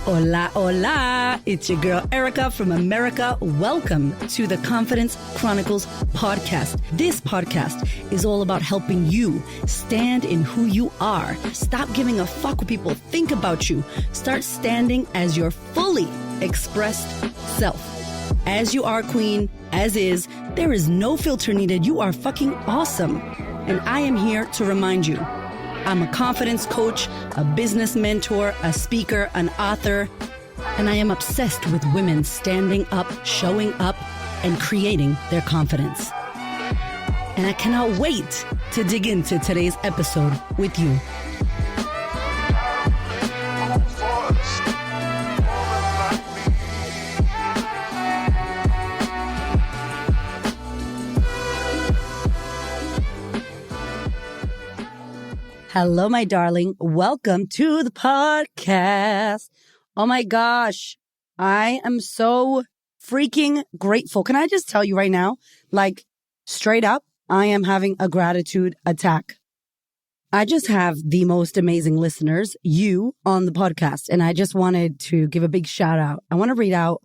Hola, hola. It's your girl, Erica from America. Welcome to the Confidence Chronicles podcast. This podcast is all about helping you stand in who you are. Stop giving a fuck what people think about you. Start standing as your fully expressed self. As you are, queen, as is, there is no filter needed. You are fucking awesome. And I am here to remind you, I'm a confidence coach, a business mentor, a speaker, an author, and I am obsessed with women standing up, showing up, and creating their confidence. And I cannot wait to dig into today's episode with you. Hello, my darling. Welcome to the podcast. Oh my gosh. I am so freaking grateful. Can I just tell you right now, like straight up, I am having a gratitude attack. I just have the most amazing listeners, you, on the podcast. And I just wanted to give a big shout out. I want to read out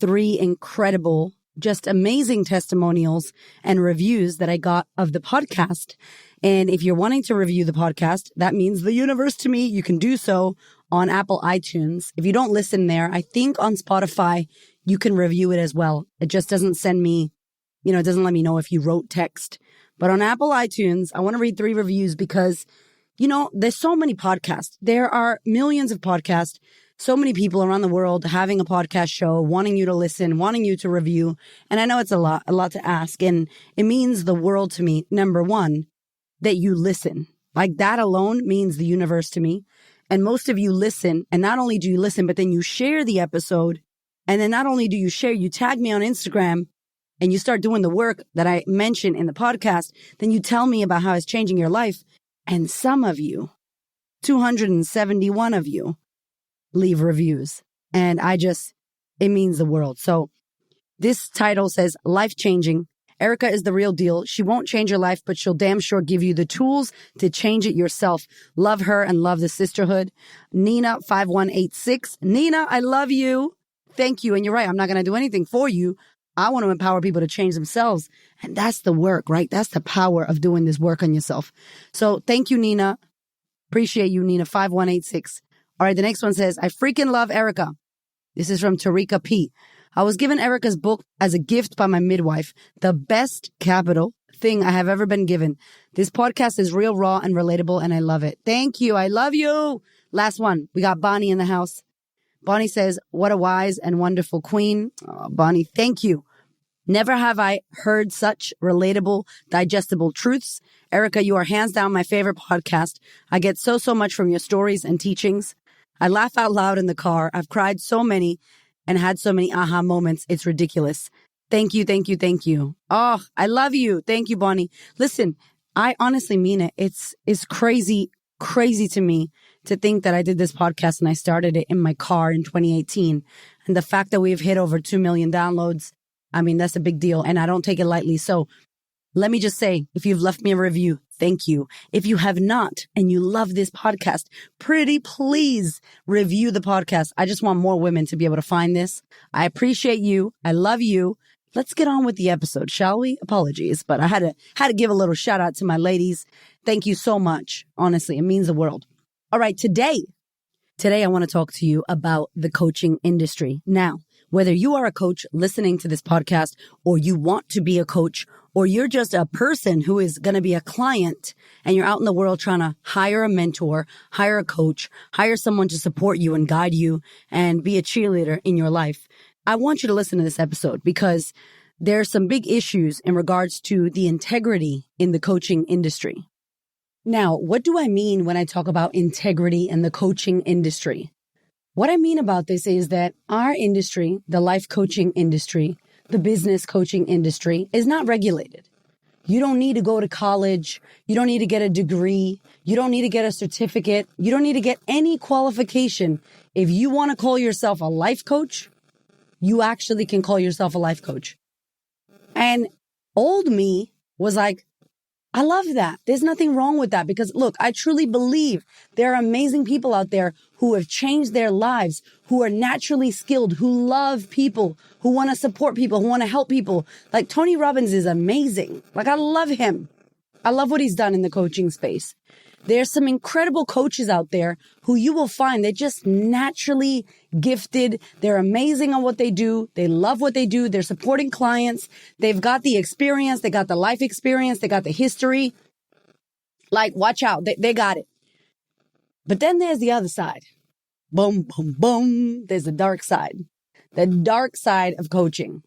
3 incredible, just amazing testimonials and reviews that I got of the podcast. And if you're wanting to review the podcast, that means the universe to me. You can do so on Apple iTunes. If you don't listen there, I think on Spotify, you can review it as well. It just doesn't send me, it doesn't let me know if you wrote text. But on Apple iTunes, I want to read 3 reviews because, there's so many podcasts. There are millions of podcasts, so many people around the world having a podcast show, wanting you to listen, wanting you to review. And I know it's a lot to ask. And it means the world to me. Number one, that you listen. Like that alone means the universe to me. And most of you listen. And not only do you listen, but then you share the episode. And then not only do you share, you tag me on Instagram and you start doing the work that I mentioned in the podcast. Then you tell me about how it's changing your life. And some of you, 271 of you, leave reviews. And it means the world. So this title says, Life-Changing. Erica is the real deal. She won't change your life, but she'll damn sure give you the tools to change it yourself. Love her and love the sisterhood. Nina 5186. Nina, I love you. Thank you. And you're right. I'm not going to do anything for you. I want to empower people to change themselves. And that's the work, right? That's the power of doing this work on yourself. So thank you, Nina. Appreciate you, Nina 5186. All right. The next one says, I freaking love Erica. This is from Tarika P. I was given Erica's book as a gift by my midwife, the best capital thing I have ever been given. This podcast is real, raw, and relatable, and I love it. Thank you. I love you. Last one. We got Bonnie in the house. Bonnie says, what a wise and wonderful queen. Oh, Bonnie, thank you. Never have I heard such relatable, digestible truths. Erica, you are hands down my favorite podcast. I get so much from your stories and teachings. I laugh out loud in the car. I've cried so many and had so many aha moments. It's ridiculous. Thank you, thank you, thank you. Oh, I love you. Thank you, Bonnie. Listen, I honestly mean it. It's crazy to me to think that I did this podcast and I started it in my car in 2018. And the fact that we've hit over 2 million downloads, that's a big deal. And I don't take it lightly. So let me just say, if you've left me a review, thank you. If you have not, and you love this podcast, pretty please review the podcast. I just want more women to be able to find this. I appreciate you. I love you. Let's get on with the episode, shall we? Apologies, but I had to give a little shout out to my ladies. Thank you so much. Honestly, it means the world. All right, today I want to talk to you about the coaching industry. Now, whether you are a coach listening to this podcast, or you want to be a coach, or you're just a person who is going to be a client and you're out in the world trying to hire a mentor, hire a coach, hire someone to support you and guide you and be a cheerleader in your life, I want you to listen to this episode because there are some big issues in regards to the integrity in the coaching industry. Now, what do I mean when I talk about integrity in the coaching industry? What I mean about this is that our industry, the life coaching industry, the business coaching industry, is not regulated. You don't need to go to college. You don't need to get a degree. You don't need to get a certificate. You don't need to get any qualification. If you want to call yourself a life coach, you actually can call yourself a life coach. And old me was like, I love that. There's nothing wrong with that because look, I truly believe there are amazing people out there who have changed their lives, who are naturally skilled, who love people, who want to support people, who want to help people. Like Tony Robbins is amazing. Like I love him. I love what he's done in the coaching space. There's some incredible coaches out there who you will find they're just naturally gifted. They're amazing on what they do. They love what they do. They're supporting clients. They've got the experience. They got the life experience. They got the history. Like, watch out. They got it. But then there's the other side. Boom, boom, boom. There's the dark side. The dark side of coaching.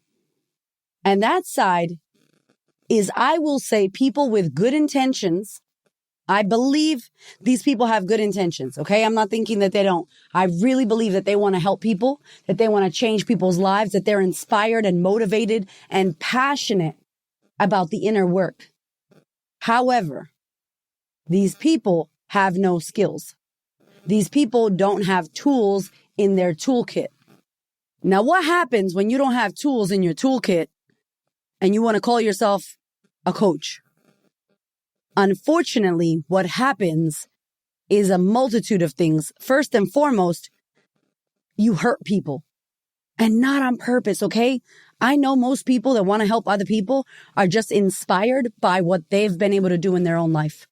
And that side is, I will say, people with good intentions. I believe these people have good intentions, okay? I'm not thinking that they don't. I really believe that they want to help people, that they want to change people's lives, that they're inspired and motivated and passionate about the inner work. However, these people have no skills. These people don't have tools in their toolkit. Now, what happens when you don't have tools in your toolkit and you want to call yourself a coach? Unfortunately, what happens is a multitude of things. First and foremost, you hurt people and not on purpose, okay? I know most people that want to help other people are just inspired by what they've been able to do in their own life.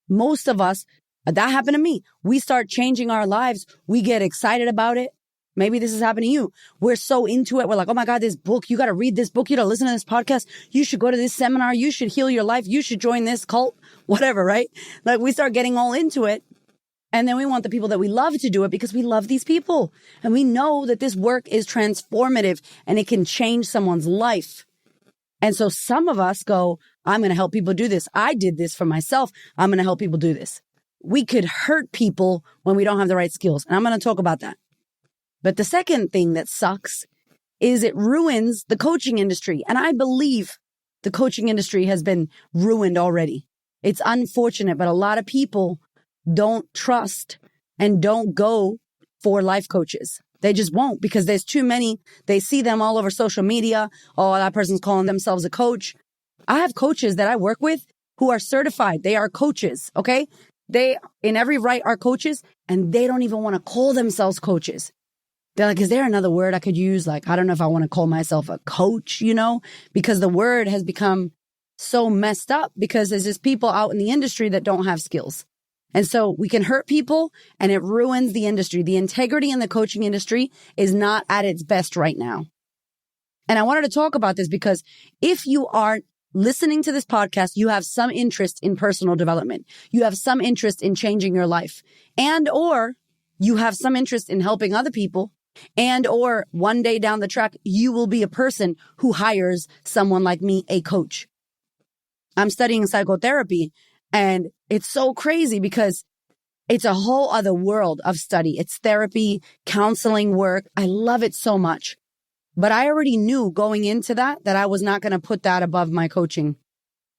Most of us, that happened to me. We start changing our lives. We get excited about it. Maybe this has happened to you. We're so into it. We're like, oh my God, this book, you got to read this book. You got to listen to this podcast. You should go to this seminar. You should heal your life. You should join this cult, whatever, right? Like we start getting all into it. And then we want the people that we love to do it because we love these people. And we know that this work is transformative and it can change someone's life. And so some of us go, I'm going to help people do this. I did this for myself. I'm going to help people do this. We could hurt people when we don't have the right skills. And I'm going to talk about that. But the second thing that sucks is it ruins the coaching industry. And I believe the coaching industry has been ruined already. It's unfortunate, but a lot of people don't trust and don't go for life coaches. They just won't because there's too many. They see them all over social media. Oh, that person's calling themselves a coach. I have coaches that I work with who are certified. They are coaches, okay? They, in every right, are coaches, and they don't even want to call themselves coaches. They're like, is there another word I could use? Like, I don't know if I want to call myself a coach, because the word has become so messed up because there's just people out in the industry that don't have skills. And so we can hurt people and it ruins the industry. The integrity in the coaching industry is not at its best right now. And I wanted to talk about this because if you are listening to this podcast, you have some interest in personal development. You have some interest in changing your life or you have some interest in helping other people. Or one day down the track, you will be a person who hires someone like me, a coach. I'm studying psychotherapy, and it's so crazy because it's a whole other world of study. It's therapy, counseling work. I love it so much. But I already knew going into that I was not going to put that above my coaching.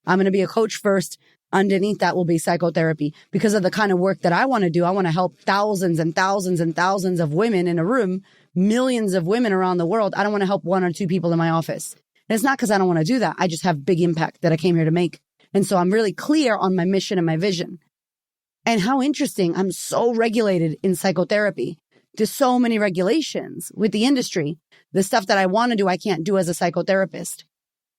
I'm going to be a coach first. Underneath that will be psychotherapy because of the kind of work that I want to do. I want to help thousands and thousands and thousands of women in a room, millions of women around the world. I don't want to help one or two people in my office. And it's not because I don't want to do that. I just have big impact that I came here to make. And so I'm really clear on my mission and my vision. And how interesting. I'm so regulated in psychotherapy. There's so many regulations with the industry. The stuff that I want to do, I can't do as a psychotherapist.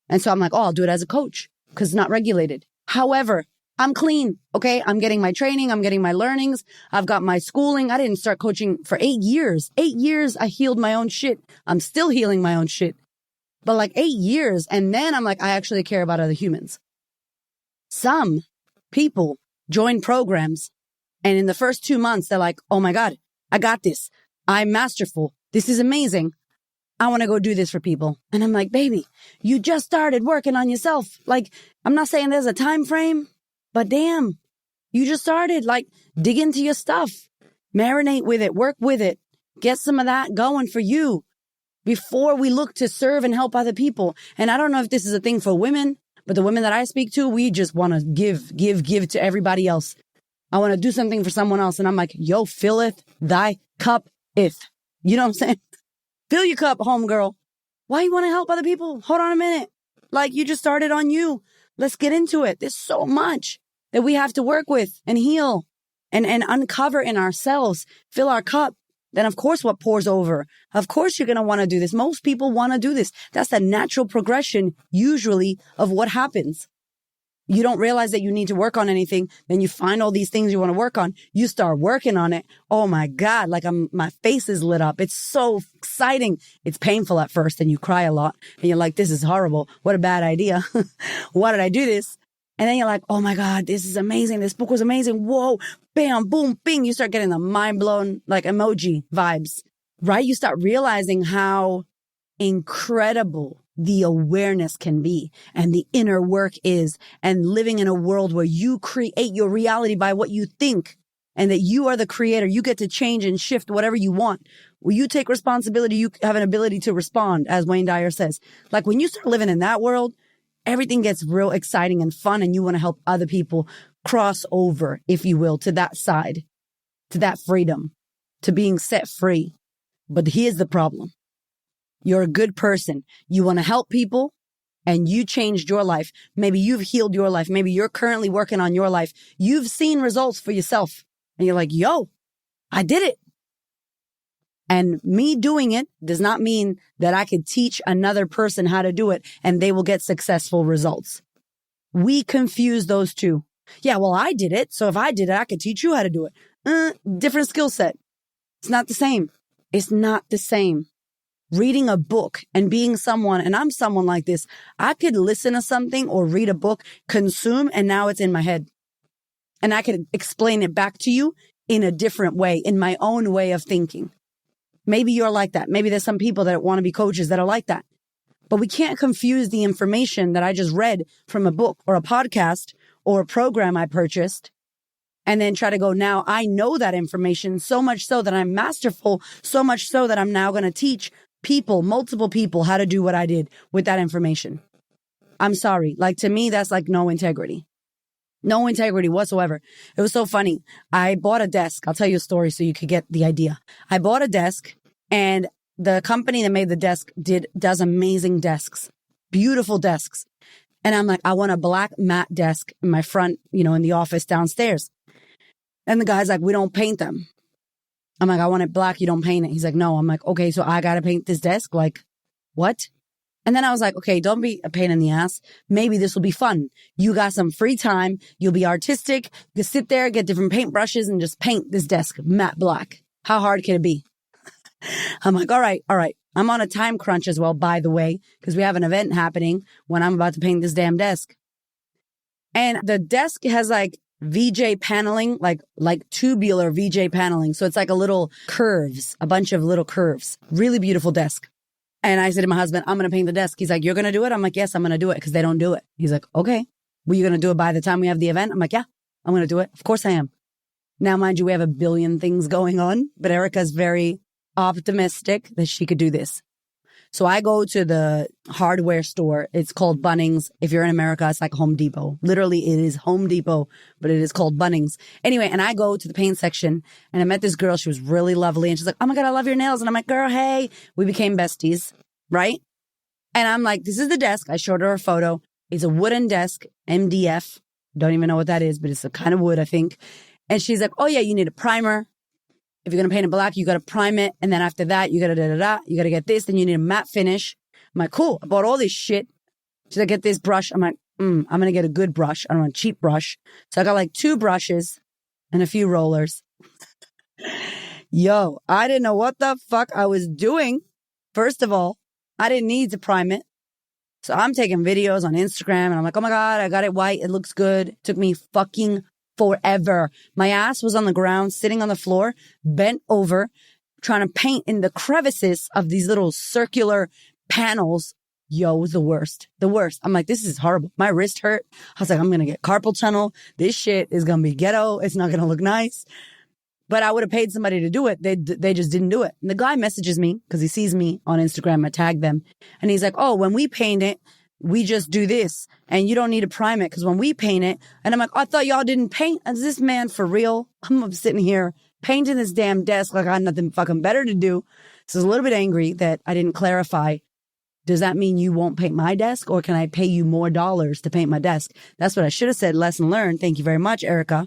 And so I'm like, oh, I'll do it as a coach because it's not regulated. However, I'm clean, okay? I'm getting my training. I'm getting my learnings. I've got my schooling. I didn't start coaching for 8 years. 8 years, I healed my own shit. I'm still healing my own shit. But like 8 years, and then I'm like, I actually care about other humans. Some people join programs, and in the first 2 months, they're like, oh my God, I got this. I'm masterful. This is amazing. I want to go do this for people. And I'm like, baby, you just started working on yourself. Like, I'm not saying there's a time frame, but damn, you just started. Like, dig into your stuff, marinate with it, work with it, get some of that going for you before we look to serve and help other people. And I don't know if this is a thing for women, but the women that I speak to, we just want to give to everybody else. I want to do something for someone else. And I'm like, yo, filleth thy cup if. You know what I'm saying? Fill your cup, homegirl. Why you want to help other people? Hold on a minute. Like, you just started on you. Let's get into it. There's so much that we have to work with and heal and uncover in ourselves, fill our cup. Then of course what pours over. Of course you're going to want to do this. Most people want to do this. That's the natural progression usually of what happens. You don't realize that you need to work on anything. Then you find all these things you want to work on. You start working on it. Oh my God. Like my face is lit up. It's so exciting. It's painful at first and you cry a lot and you're like, this is horrible. What a bad idea. Why did I do this? And then you're like, oh my God, this is amazing. This book was amazing. Whoa, bam, boom, bing. You start getting the mind blown, like emoji vibes, right? You start realizing how incredible the awareness can be and the inner work is, and living in a world where you create your reality by what you think and that you are the creator. You get to change and shift whatever you want. When you take responsibility, you have an ability to respond, as Wayne Dyer says. Like when you start living in that world, everything gets real exciting and fun, and you want to help other people cross over, if you will, to that side, to that freedom, to being set free. But here's the problem. You're a good person. You want to help people and you changed your life. Maybe you've healed your life. Maybe you're currently working on your life. You've seen results for yourself and you're like, yo, I did it. And me doing it does not mean that I could teach another person how to do it and they will get successful results. We confuse those two. Yeah, well, I did it. So if I did it, I could teach you how to do it. Different skill set. It's not the same. It's not the same. Reading a book and being someone, and I'm someone like this, I could listen to something or read a book, consume, and now it's in my head. And I could explain it back to you in a different way, in my own way of thinking. Maybe you're like that. Maybe there's some people that want to be coaches that are like that. But we can't confuse the information that I just read from a book or a podcast or a program I purchased and then try to go, now I know that information so much so that I'm masterful, so much so that I'm now going to teach people, multiple people, how to do what I did with that information. I'm sorry. Like, to me, that's like no integrity. No integrity whatsoever. It was so funny. I bought a desk. I'll tell you a story so you could get the idea. I bought a desk and the company that made the desk does amazing desks, beautiful desks. And I'm like, I want a black matte desk in my front, in the office downstairs. And the guy's like, we don't paint them. I'm like, I want it black. You don't paint it. He's like, no. I'm like, okay, so I got to paint this desk. Like, what? And then I was like, okay, don't be a pain in the ass. Maybe this will be fun. You got some free time. You'll be artistic. You can sit there, get different paint brushes and just paint this desk matte black. How hard can it be? I'm like, all right. I'm on a time crunch as well, by the way, because we have an event happening when I'm about to paint this damn desk. And the desk has like VJ paneling, like tubular VJ paneling. So it's like a bunch of little curves. Really beautiful desk. And I said to my husband, I'm going to paint the desk. He's like, you're going to do it? I'm like, yes, I'm going to do it because they don't do it. He's like, okay. Were you going to do it by the time we have the event? I'm like, yeah, I'm going to do it. Of course I am. Now, mind you, we have a billion things going on, but Erica's very optimistic that she could do this. So I go to the hardware store. It's called Bunnings. If you're in America, it's like Home Depot. Literally, it is Home Depot, but it is called Bunnings. Anyway, and I go to the paint section and I met this girl. She was really lovely. And she's like, oh my God, I love your nails. And I'm like, girl, hey. We became besties, right? And I'm like, this is the desk. I showed her a photo. It's a wooden desk, MDF. Don't even know what that is, but it's a kind of wood, I think. And she's like, oh yeah, you need a primer. If you're going to paint it black, you got to prime it. And then after that, you got to you got to get this. Then you need a matte finish. I'm like, cool. I bought all this shit. She's like, get this brush. I'm like, I'm going to get a good brush. I don't want a cheap brush. So I got like 2 brushes and a few rollers. Yo, I didn't know what the fuck I was doing. First of all, I didn't need to prime it. So I'm taking videos on Instagram and I'm like, oh my God, I got it white. It looks good. It took me fucking forever. My ass was on the ground, sitting on the floor, bent over, trying to paint in the crevices of these little circular panels. Yo, it was the worst. The worst. I'm like, this is horrible. My wrist hurt. I was like, I'm going to get carpal tunnel. This shit is going to be ghetto. It's not going to look nice. But I would have paid somebody to do it. They just didn't do it. And the guy messages me because he sees me on Instagram. I tag them. And he's like, oh, when we paint it, we just do this and you don't need to prime it because when we paint it, and I'm like, I thought y'all didn't paint. Is this man for real? I'm sitting here painting this damn desk like I had nothing fucking better to do. So I was a little bit angry that I didn't clarify Does that mean you won't paint my desk, or can I pay you more dollars to paint my desk? That's what I should have said. Lesson learned. Thank you very much, Erica.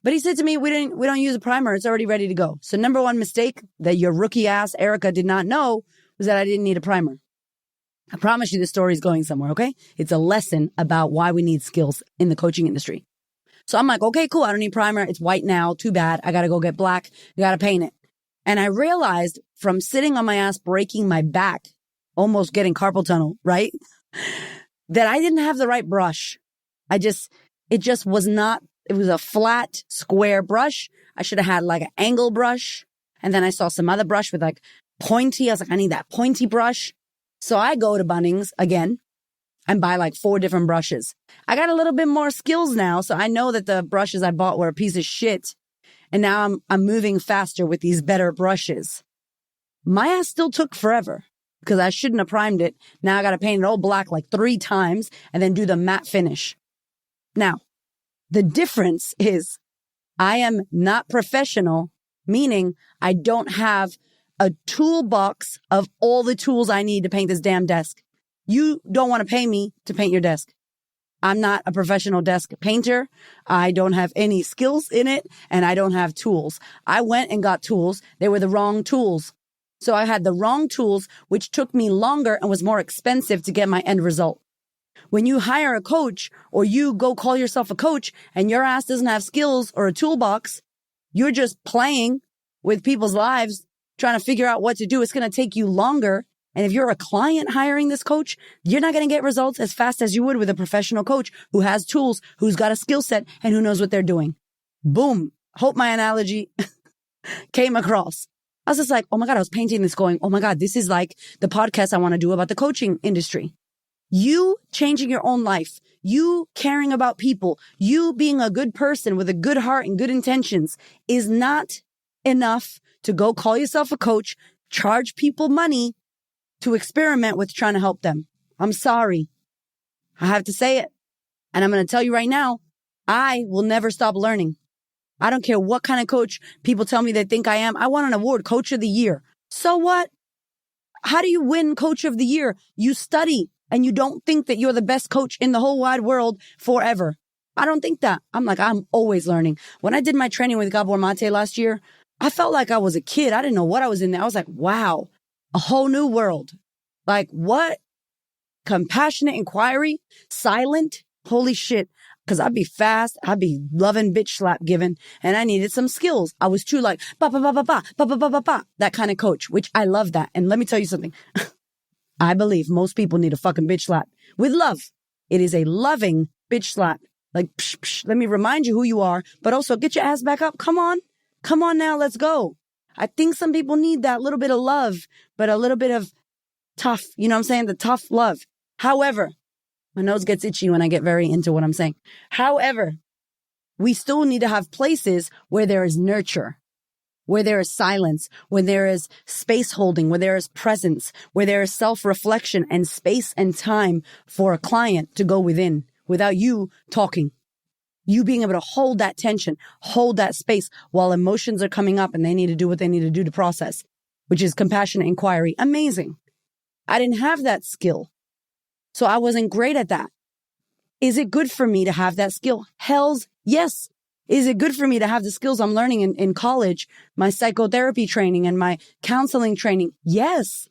But he said to me, we don't use a primer. It's already ready to go. So number one mistake that your rookie ass Erica did not know was that I didn't need a primer. I promise you this story is going somewhere, okay? It's a lesson about why we need skills in the coaching industry. So I'm like, okay, cool. I don't need primer. It's white now. Too bad. I got to go get black. I got to paint it. And I realized from sitting on my ass, breaking my back, almost getting carpal tunnel, right? That I didn't have the right brush. It just was not, it was a flat, square brush. I should have had like an angle brush. And then I saw some other brush with like pointy. I was like, I need that pointy brush. So I go to Bunnings again and buy like 4 different brushes. I got a little bit more skills now. So I know that the brushes I bought were a piece of shit. And now I'm moving faster with these better brushes. My ass still took forever because I shouldn't have primed it. Now I got to paint it all black like 3 times and then do the matte finish. Now, the difference is I am not professional, meaning I don't have a toolbox of all the tools I need to paint this damn desk. You don't want to pay me to paint your desk. I'm not a professional desk painter. I don't have any skills in it, and I don't have tools. I went and got tools. They were the wrong tools. So I had the wrong tools, which took me longer and was more expensive to get my end result. When you hire a coach or you go call yourself a coach and your ass doesn't have skills or a toolbox, you're just playing with people's lives, trying to figure out what to do. It's going to take you longer. And if you're a client hiring this coach, you're not going to get results as fast as you would with a professional coach who has tools, who's got a skill set, and who knows what they're doing. Boom. Hope my analogy came across. I was just like, oh my God, I was painting this going, oh my God, this is like the podcast I want to do about the coaching industry. You changing your own life, you caring about people, you being a good person with a good heart and good intentions is not enough to go call yourself a coach, charge people money to experiment with trying to help them. I'm sorry. I have to say it. And I'm going to tell you right now, I will never stop learning. I don't care what kind of coach people tell me they think I am. I want an award, Coach of the Year. So what? How do you win Coach of the Year? You study and you don't think that you're the best coach in the whole wide world forever. I don't think that. I'm always learning. When I did my training with Gabor Mate last year, I felt like I was a kid. I didn't know what I was in there. I was like, wow, a whole new world. Like what? Compassionate inquiry, silent. Holy shit. Cause I'd be fast. I'd be loving bitch slap giving and I needed some skills. I was too like, ba, ba, ba, ba, ba, ba, ba, ba, ba, ba, that kind of coach, which I love that. And let me tell you something. I believe most people need a fucking bitch slap with love. It is a loving bitch slap. Like, psh, psh, let me remind you who you are, but also get your ass back up. Come on now. Let's go. I think some people need that little bit of love, but a little bit of tough, you know what I'm saying? The tough love. However, my nose gets itchy when I get very into what I'm saying. However, we still need to have places where there is nurture, where there is silence, where there is space holding, where there is presence, where there is self-reflection and space and time for a client to go within without you talking. You being able to hold that tension, hold that space while emotions are coming up and they need to do what they need to do to process, which is compassionate inquiry. Amazing. I didn't have that skill. So I wasn't great at that. Is it good for me to have that skill? Hell's yes. Is it good for me to have the skills I'm learning in college, my psychotherapy training and my counseling training? Yes.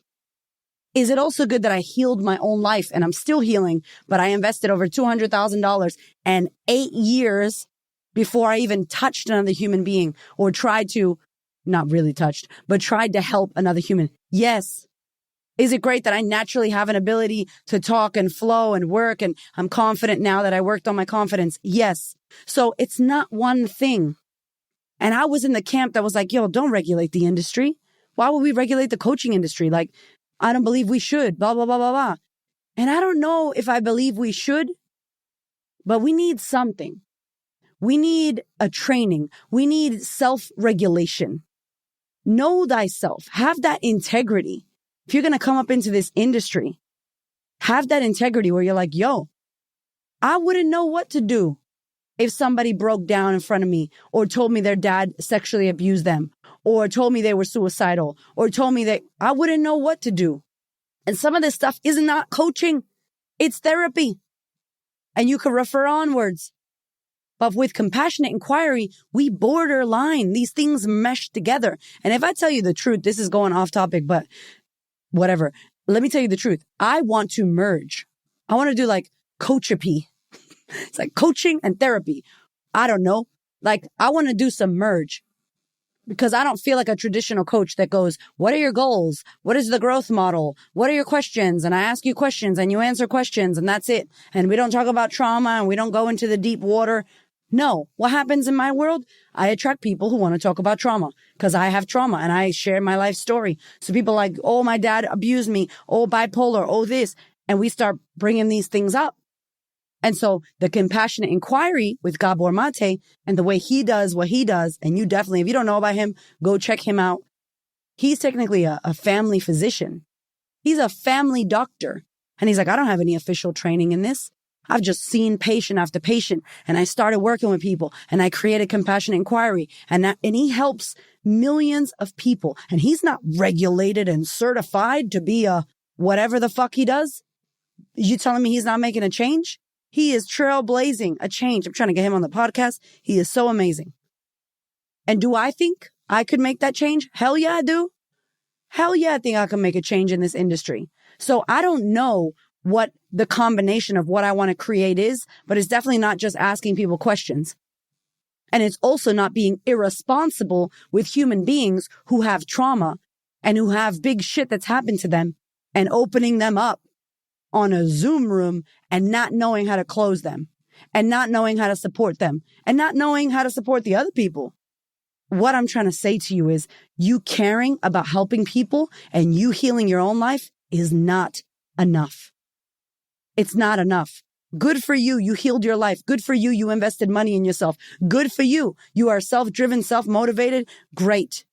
Is it also good that I healed my own life and I'm still healing, but I invested over $200,000 and 8 years before I even touched another human being or tried to, not really touched, but tried to help another human? Yes. Is it great that I naturally have an ability to talk and flow and work and I'm confident now that I worked on my confidence? Yes. So it's not one thing. And I was in the camp that was like, yo, don't regulate the industry. Why would we regulate the coaching industry? Like, I don't believe we should, blah, blah, blah, blah, blah. And I don't know if I believe we should, but we need something. We need a training. We need self-regulation. Know thyself. Have that integrity. If you're going to come up into this industry, have that integrity where you're like, yo, I wouldn't know what to do if somebody broke down in front of me or told me their dad sexually abused them or told me they were suicidal or told me that I wouldn't know what to do. And some of this stuff is not coaching. It's therapy. And you can refer onwards. But with compassionate inquiry, we borderline. These things mesh together. And if I tell you the truth, this is going off topic, but whatever. Let me tell you the truth. I want to merge. I want to do like coachapy. It's like coaching and therapy. I don't know. Like I want to do some merge. Because I don't feel like a traditional coach that goes, what are your goals? What is the growth model? What are your questions? And I ask you questions and you answer questions and that's it. And we don't talk about trauma and we don't go into the deep water. No. What happens in my world? I attract people who want to talk about trauma because I have trauma and I share my life story. So people like, oh, my dad abused me. Oh, bipolar. Oh, this. And we start bringing these things up. And so the compassionate inquiry with Gabor Mate and the way he does what he does, and you definitely, if you don't know about him, go check him out. He's technically a family physician. He's a family doctor. And he's like, I don't have any official training in this. I've just seen patient after patient. And I started working with people and I created compassionate inquiry. And he helps millions of people. And he's not regulated and certified to be a whatever the fuck he does. You telling me he's not making a change? He is trailblazing a change. I'm trying to get him on the podcast. He is so amazing. And do I think I could make that change? Hell yeah, I do. Hell yeah, I think I can make a change in this industry. So I don't know what the combination of what I want to create is, but it's definitely not just asking people questions. And it's also not being irresponsible with human beings who have trauma and who have big shit that's happened to them and opening them up on a Zoom room and not knowing how to close them and not knowing how to support them and not knowing how to support the other people. What I'm trying to say to you is you caring about helping people and you healing your own life is not enough. It's not enough. Good for you. You healed your life. Good for you. You invested money in yourself. Good for you. You are self-driven, self-motivated. Great.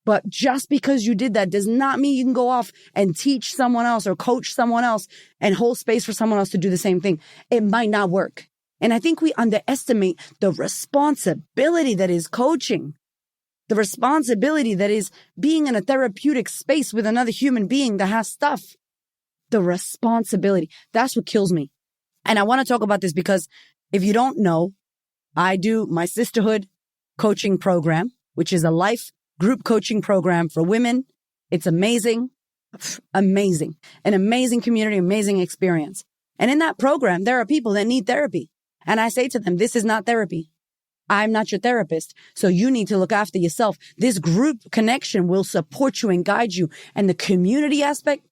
But just because you did that does not mean you can go off and teach someone else or coach someone else and hold space for someone else to do the same thing. It might not work. And I think we underestimate the responsibility that is coaching, the responsibility that is being in a therapeutic space with another human being that has stuff. The responsibility. That's what kills me. And I want to talk about this because if you don't know, I do my sisterhood coaching program, which is a life group coaching program for women. It's amazing. Amazing. An amazing community, amazing experience. And in that program, there are people that need therapy. And I say to them, this is not therapy. I'm not your therapist. So you need to look after yourself. This group connection will support you and guide you. And the community aspect,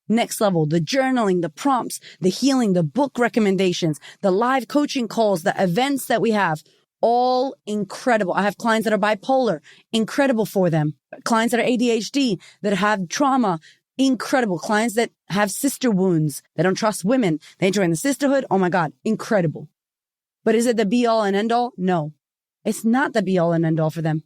next level, the journaling, the prompts, the healing, the book recommendations, the live coaching calls, the events that we have. All incredible. I have clients that are bipolar, incredible for them. Clients that are ADHD, that have trauma, incredible. Clients that have sister wounds, they don't trust women. They join the sisterhood. Oh my God, incredible. But is it the be all and end all? No, it's not the be all and end all for them.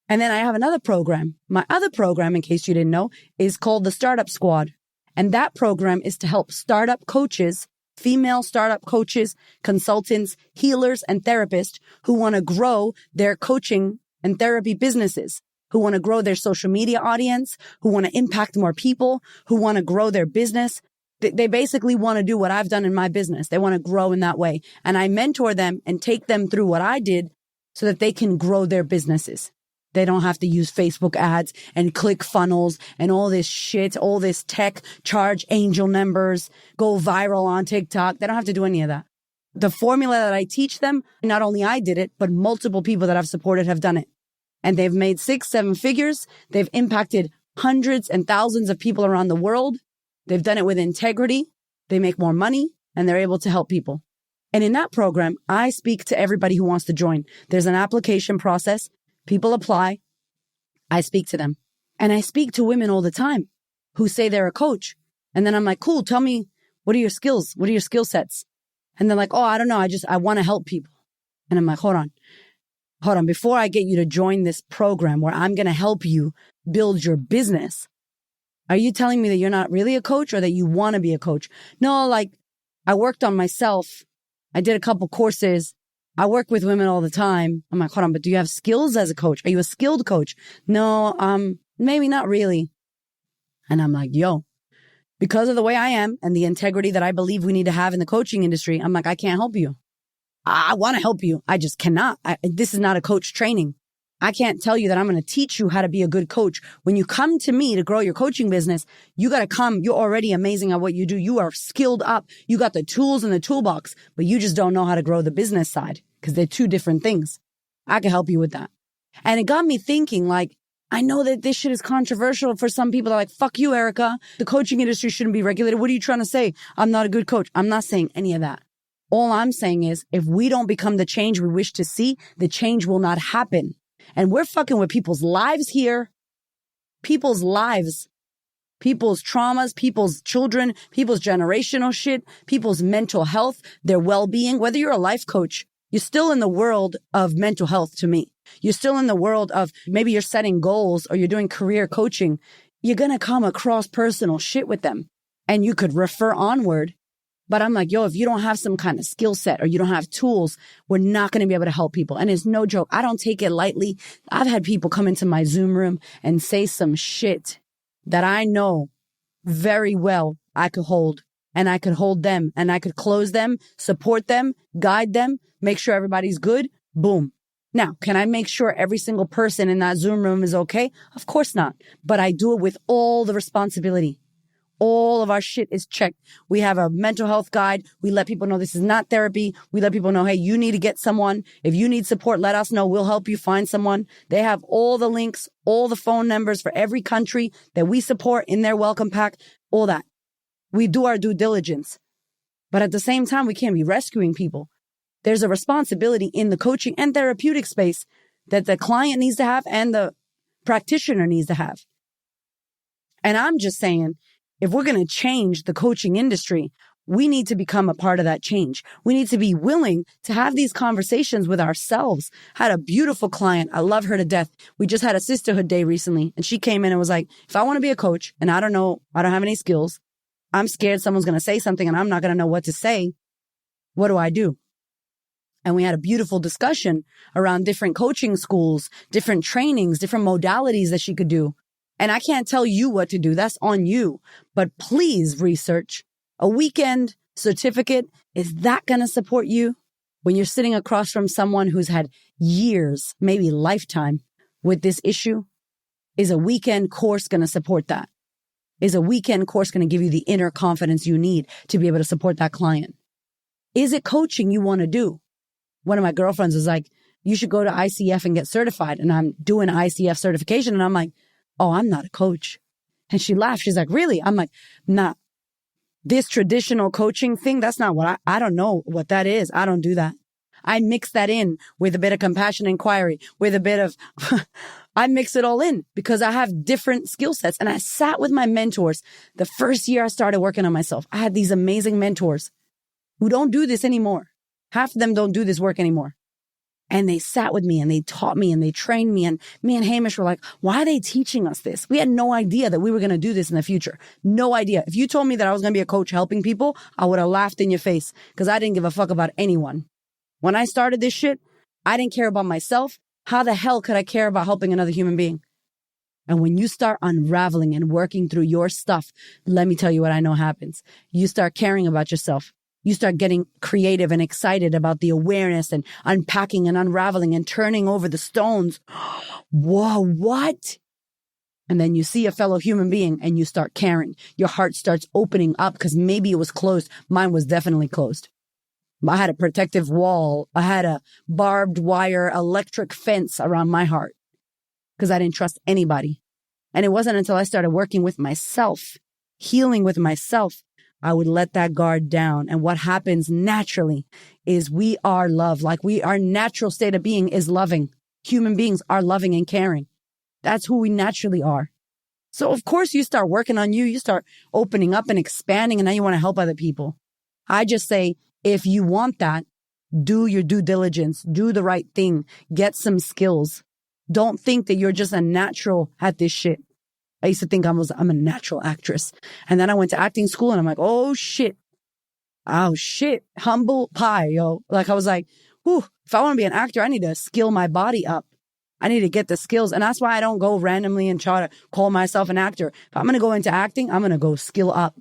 And then I have another program. My other program, in case you didn't know, is called the Startup Squad. And that program is to help startup coaches, female startup coaches, consultants, healers, and therapists who want to grow their coaching and therapy businesses, who want to grow their social media audience, who want to impact more people, who want to grow their business. They basically want to do what I've done in my business. They want to grow in that way. And I mentor them and take them through what I did so that they can grow their businesses. They don't have to use Facebook ads and click funnels and all this shit, all this tech, charge angel numbers, go viral on TikTok. They don't have to do any of that. The formula that I teach them, not only I did it, but multiple people that I've supported have done it. And they've made 6-7 figures. They've impacted hundreds and thousands of people around the world. They've done it with integrity. They make more money and they're able to help people. And in that program, I speak to everybody who wants to join. There's an application process. People apply. I speak to them. And I speak to women all the time who say they're a coach. And then I'm like, cool, tell me, what are your skills? What are your skill sets? And they're like, oh, I don't know. I want to help people. And I'm like, hold on. Before I get you to join this program where I'm going to help you build your business, are you telling me that you're not really a coach or that you want to be a coach? No, like I worked on myself. I did a couple courses. I work with women all the time. I'm like, hold on, but do you have skills as a coach? Are you a skilled coach? No, maybe not really. And I'm like, yo, Because of the way I am and the integrity that I believe we need to have in the coaching industry, I'm like, I can't help you. I want to help you. I just cannot. This is not a coach training. I can't tell you that I'm going to teach you how to be a good coach. When you come to me to grow your coaching business, you got to come. You're already amazing at what you do. You are skilled up. You got the tools in the toolbox, but you just don't know how to grow the business side because they're two different things. I can help you with that. And it got me thinking, like, I know that this shit is controversial for some people. They're like, fuck you, Erica. The coaching industry shouldn't be regulated. What are you trying to say? I'm not a good coach. I'm not saying any of that. All I'm saying is if we don't become the change we wish to see, the change will not happen. And we're fucking with people's lives here, people's lives, people's traumas, people's children, people's generational shit, people's mental health, their well-being. Whether you're a life coach, you're still in the world of mental health to me. You're still in the world of maybe you're setting goals or you're doing career coaching. You're going to come across personal shit with them and you could refer onward. But I'm like, yo, if you don't have some kind of skill set or you don't have tools, we're not going to be able to help people. And it's no joke. I don't take it lightly. I've had people come into my Zoom room and say some shit that I know very well I could hold, and I could hold them and I could close them, support them, guide them, make sure everybody's good. Boom. Now, can I make sure every single person in that Zoom room is okay? Of course not. But I do it with all the responsibility. All of our shit is checked. We have a mental health guide. We let people know this is not therapy. We let people know, hey, you need to get someone. If you need support, let us know. We'll help you find someone. They have all the links, all the phone numbers for every country that we support in their welcome pack, all that. We do our due diligence. But at the same time, we can't be rescuing people. There's a responsibility in the coaching and therapeutic space that the client needs to have and the practitioner needs to have. And I'm just saying, if we're going to change the coaching industry, we need to become a part of that change. We need to be willing to have these conversations with ourselves. Had a beautiful client. I love her to death. We just had a sisterhood day recently, and she came in and was like, if I want to be a coach and I don't know, I don't have any skills, I'm scared someone's going to say something and I'm not going to know what to say. What do I do? And we had a beautiful discussion around different coaching schools, different trainings, different modalities that she could do. And I can't tell you what to do. That's on you. But please research a weekend certificate. Is that going to support you when you're sitting across from someone who's had years, maybe lifetime with this issue? Is a weekend course going to support that? Is a weekend course going to give you the inner confidence you need to be able to support that client? Is it coaching you want to do? One of my girlfriends was like, you should go to ICF and get certified. And I'm doing ICF certification. And I'm like, oh, I'm not a coach. And she laughed. She's like, really? I'm like, nah, this traditional coaching thing, that's not what I don't know what that is. I don't do that. I mix that in with a bit of compassion inquiry, with a bit of, I mix it all in because I have different skill sets. And I sat with my mentors. The first year I started working on myself, I had these amazing mentors who don't do this anymore. Half of them don't do this work anymore. And they sat with me and they taught me and they trained me. And me and Hamish were like, why are they teaching us this? We had no idea that we were going to do this in the future. No idea. If you told me that I was going to be a coach helping people, I would have laughed in your face because I didn't give a fuck about anyone. When I started this shit, I didn't care about myself. How the hell could I care about helping another human being? And when you start unraveling and working through your stuff, let me tell you what I know happens. You start caring about yourself. You start getting creative and excited about the awareness and unpacking and unraveling and turning over the stones. Whoa, what? And then you see a fellow human being and you start caring. Your heart starts opening up because maybe it was closed. Mine was definitely closed. I had a protective wall. I had a barbed wire electric fence around my heart because I didn't trust anybody. And it wasn't until I started working with myself, healing with myself, I would let that guard down. And what happens naturally is we are love. Like our natural state of being is loving. Human beings are loving and caring. That's who we naturally are. So of course you start working on you. You start opening up and expanding and now you want to help other people. I just say, if you want that, do your due diligence, do the right thing, get some skills. Don't think that you're just a natural at this shit. I used to think I'm a natural actress. And then I went to acting school and I'm like, oh shit. Humble pie, yo. Like I was like, whew, if I want to be an actor, I need to skill my body up. I need to get the skills. And that's why I don't go randomly and try to call myself an actor. If I'm going to go into acting, I'm going to go skill up.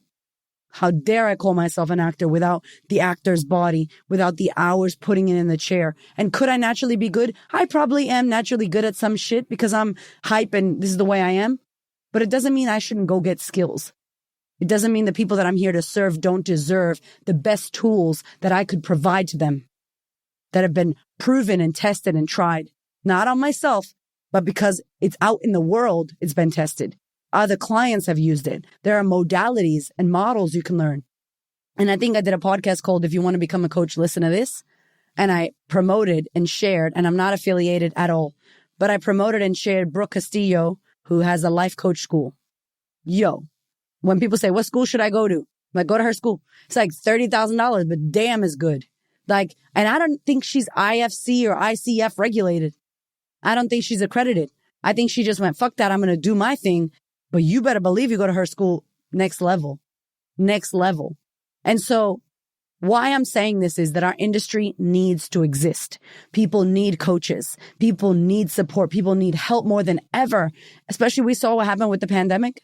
How dare I call myself an actor without the actor's body, without the hours putting it in the chair? And could I naturally be good? I probably am naturally good at some shit because I'm hype and this is the way I am. But it doesn't mean I shouldn't go get skills. It doesn't mean the people that I'm here to serve don't deserve the best tools that I could provide to them that have been proven and tested and tried. Not on myself, but because it's out in the world, it's been tested. Other clients have used it. There are modalities and models you can learn. And I think I did a podcast called If You Want to Become a Coach, Listen to This. And I promoted and shared, and I'm not affiliated at all, but I promoted and shared Brooke Castillo, who has a life coach school. Yo, when people say, what school should I go to? I'm like, go to her school. It's like $30,000, but damn is good. Like, and I don't think she's IFC or ICF regulated. I don't think she's accredited. I think she just went, fuck that. I'm going to do my thing. But you better believe you go to her school, next level. And so why I'm saying this is that our industry needs to exist. People need coaches. People need support. People need help more than ever. Especially we saw what happened with the pandemic.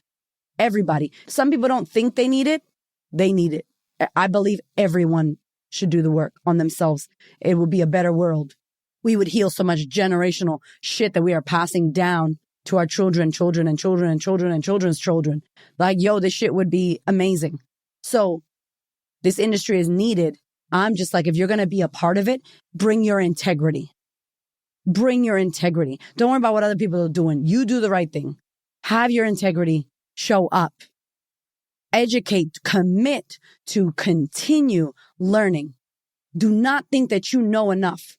Everybody. Some people don't think they need it. They need it. I believe everyone should do the work on themselves. It would be a better world. We would heal so much generational shit that we are passing down to our children's children. Like, yo, this shit would be amazing. So this industry is needed. I'm just like, if you're going to be a part of it, bring your integrity. Bring your integrity. Don't worry about what other people are doing. You do the right thing. Have your integrity. Show up. Educate. Commit to continue learning. Do not think that you know enough.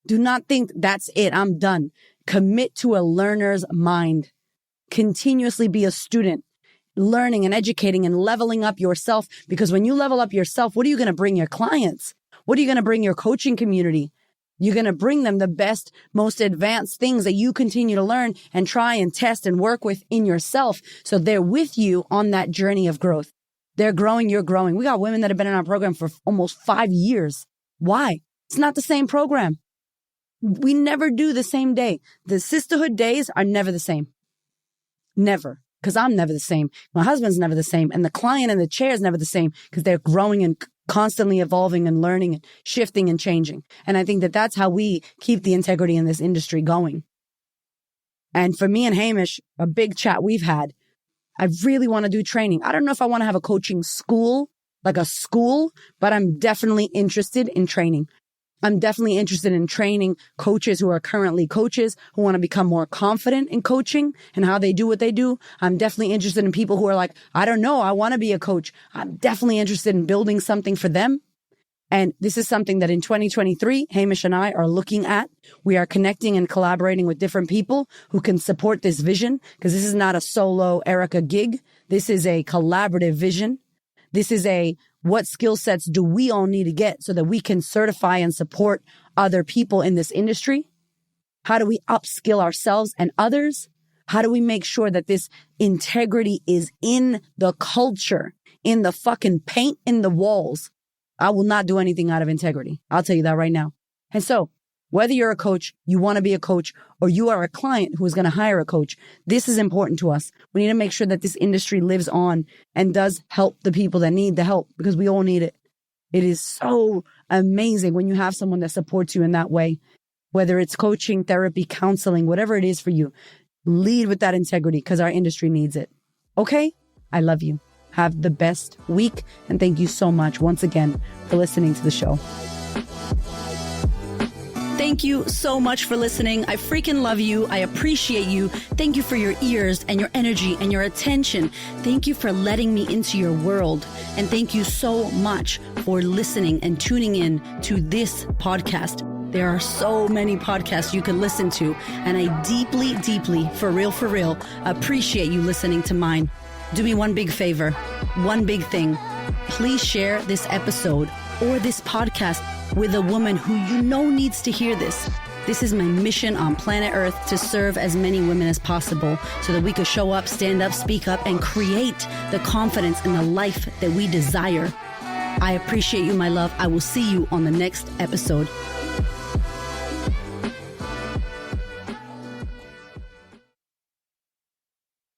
Do not think that's it. I'm done. Commit to a learner's mind. Continuously be a student, learning and educating and leveling up yourself. Because when you level up yourself, what are you going to bring your clients? What are you going to bring your coaching community? You're going to bring them the best, most advanced things that you continue to learn and try and test and work with in yourself. So they're with you on that journey of growth. They're growing, you're growing. We got women that have been in our program for almost 5 years. Why? It's not the same program. We never do the same day. The sisterhood days are never the same. Never. Because I'm never the same. My husband's never the same. And the client in the chair is never the same because they're growing and constantly evolving and learning and shifting and changing. And I think that that's how we keep the integrity in this industry going. And for me and Hamish, a big chat we've had, I really want to do training. I don't know if I want to have a coaching school, like a school, but I'm definitely interested in training. I'm definitely interested in training coaches who are currently coaches who want to become more confident in coaching and how they do what they do. I'm definitely interested in people who are like, I don't know, I want to be a coach. I'm definitely interested in building something for them. And this is something that in 2023, Hamish and I are looking at. We are connecting and collaborating with different people who can support this vision because this is not a solo Erica gig. This is a collaborative vision. This is a what skill sets do we all need to get so that we can certify and support other people in this industry? How do we upskill ourselves and others? How do we make sure that this integrity is in the culture, in the fucking paint in the walls? I will not do anything out of integrity. I'll tell you that right now. And so whether you're a coach, you want to be a coach, or you are a client who is going to hire a coach, this is important to us. We need to make sure that this industry lives on and does help the people that need the help because we all need it. It is so amazing when you have someone that supports you in that way, whether it's coaching, therapy, counseling, whatever it is for you. Lead with that integrity because our industry needs it. Okay? I love you. Have the best week. And thank you so much once again for listening to the show. Thank you so much for listening. I freaking love you. I appreciate you. Thank you for your ears and your energy and your attention. Thank you for letting me into your world. And thank you so much for listening and tuning in to this podcast. There are so many podcasts you can listen to. And I deeply, deeply, for real, appreciate you listening to mine. Do me one big favor, one big thing. Please share this episode or this podcast with a woman who you know needs to hear this. This is my mission on planet Earth to serve as many women as possible so that we could show up, stand up, speak up, and create the confidence and the life that we desire. I appreciate you, my love. I will see you on the next episode.